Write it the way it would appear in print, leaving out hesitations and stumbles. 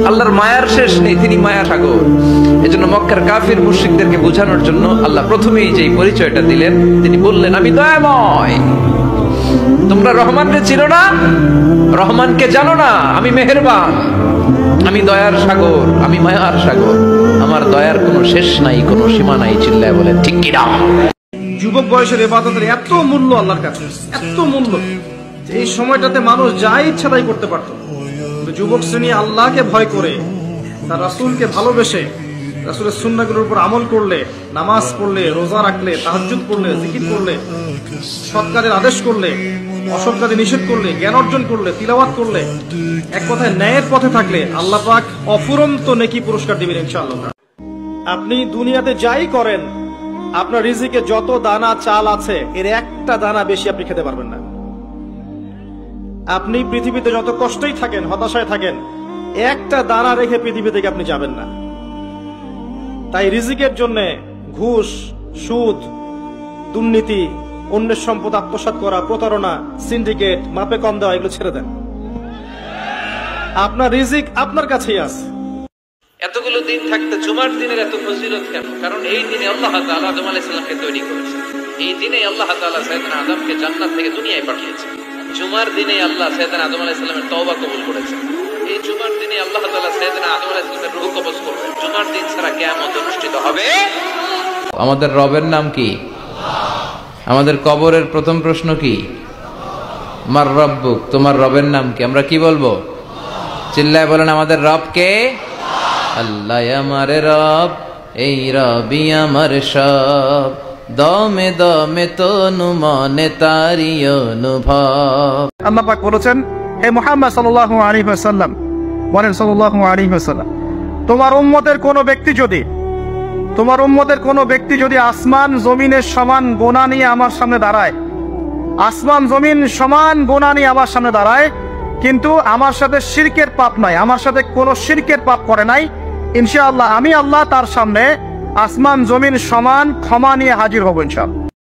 আল্লাহর মায়ার শেষ নেই, তিনি মায়া সাগর। এজন্য মক্কার কাফির মুশরিকদেরকে বোঝানোর জন্য আল্লাহ প্রথমেই যে পরিচয়টা দিলেন, তিনি বললেন আমি দয়াময়। তোমরা রহমানকে চিনো না, রহমানকে জানো না, আমি মেহেরবান, আমি দয়ার সাগর, আমি মায়ার সাগর, আমার দয়ার কোনো শেষ নাই, কোনো সীমা নাই। চিল্লায় বলেন ঠিক কিনা? যুবক বয়সের ইবাদতের এত মূল্য আল্লাহর কাছে, এত মূল্য যে এই সময়টাতে মানুষ যা ইচ্ছা তাই করতে পারত। যুবক শ্রেণী আল্লাহকে ভয় করে, তার রাসূলকে ভালোবেসে, রাসূলের সুন্নাহগুলোর উপর আমল করলে, নামাজ পড়লে, রোজা রাখলে, তাহাজ্জুদ করলে, জিকির করলে, সৎ কাজের আদেশ করলে, অসৎ কাজে নিষেধ করলে, জ্ঞান অর্জন করলে, তিলাওয়াত করলে, এক কথায় ন্যায়ের পথে থাকলে আল্লাহ পাক অফুরন্ত নেকি পুরস্কার দিবেন ইনশাআল্লাহ। আপনি দুনিয়াতে যাই করেন, আপনার রিজিকে যত দানা চাল আছে এর একটা দানা বেশি আপনি খেতে পারবেন না। আপনি পৃথিবীতে যত কষ্টেই থাকেন, হতাশায় থাকেন, একটা দানা রেখে পৃথিবী থেকে আপনি যাবেন না। তাই রিজিকের জন্য ঘুষ, সুদ, দুর্নীতি, অন্যের সম্পদ আত্মসাৎ করা, প্রতারণা, সিন্ডিকেট, মাপে কম দেওয়া, এগুলো ছেড়ে দেন। আপনার রিজিক আপনার কাছেই আছে। এতগুলো দিন থাকতে জুমার দিনের এত ফজিলত কেন? কারণ এই দিনে আল্লাহ তাআলা আদম আলাইহিস সালামকে তৈরি করেছেন। এই দিনে আল্লাহ তাআলা সাইয়েদনা আদমকে জান্নাত থেকে দুনিয়ায় পাঠিয়েছেন। জুমার দিনে আল্লাহ সাইয়েদনা আদম আলাইহিস সালামের তওবা কবুল করেছেন। এই জুমার দিনে আল্লাহ তাআলা সাইয়েদনা আদম আলাইহিস সালামের রূহ কবজ করবেন। জুমার দিন ছাড়া কিয়ামত অনুষ্ঠিত হবে। আমাদের রবের নাম কি? আমাদের কবরের প্রথম প্রশ্ন কি? মার রব্বুক, তোমার রবের নাম কি? আমরা কি বলবো? চিল্লায় বলেন আমাদের রব কে? আল্লাহ আমার রব, এই রবি আমার সব, দমে দমে তনু মনে তারি অনুভব। আল্লাহ পাক বলেছেন, হে মুহাম্মদ সাল্লাল্লাহু আলাইহি ওয়াসাল্লাম, বলেন সাল্লাল্লাহু আলাইহি ওয়াসাল্লাম, তোমার উম্মতের কোনো ব্যক্তি যদি আসমান জমিনের সমান গোনা নিয়ে আমার সামনে দাঁড়ায়, আসমান জমিন সমান গোনা নিয়ে আমার সামনে দাঁড়ায়, কিন্তু আমার সাথে শিরকের পাপ নাই, আমার সাথে কোনো শিরকের পাপ করে নাই, ইনশাআল্লাহ আমি আল্লাহ তার সামনে আসমান জমিন সমান ক্ষমা নিয়ে হাজির হব ইনশাআল্লাহ।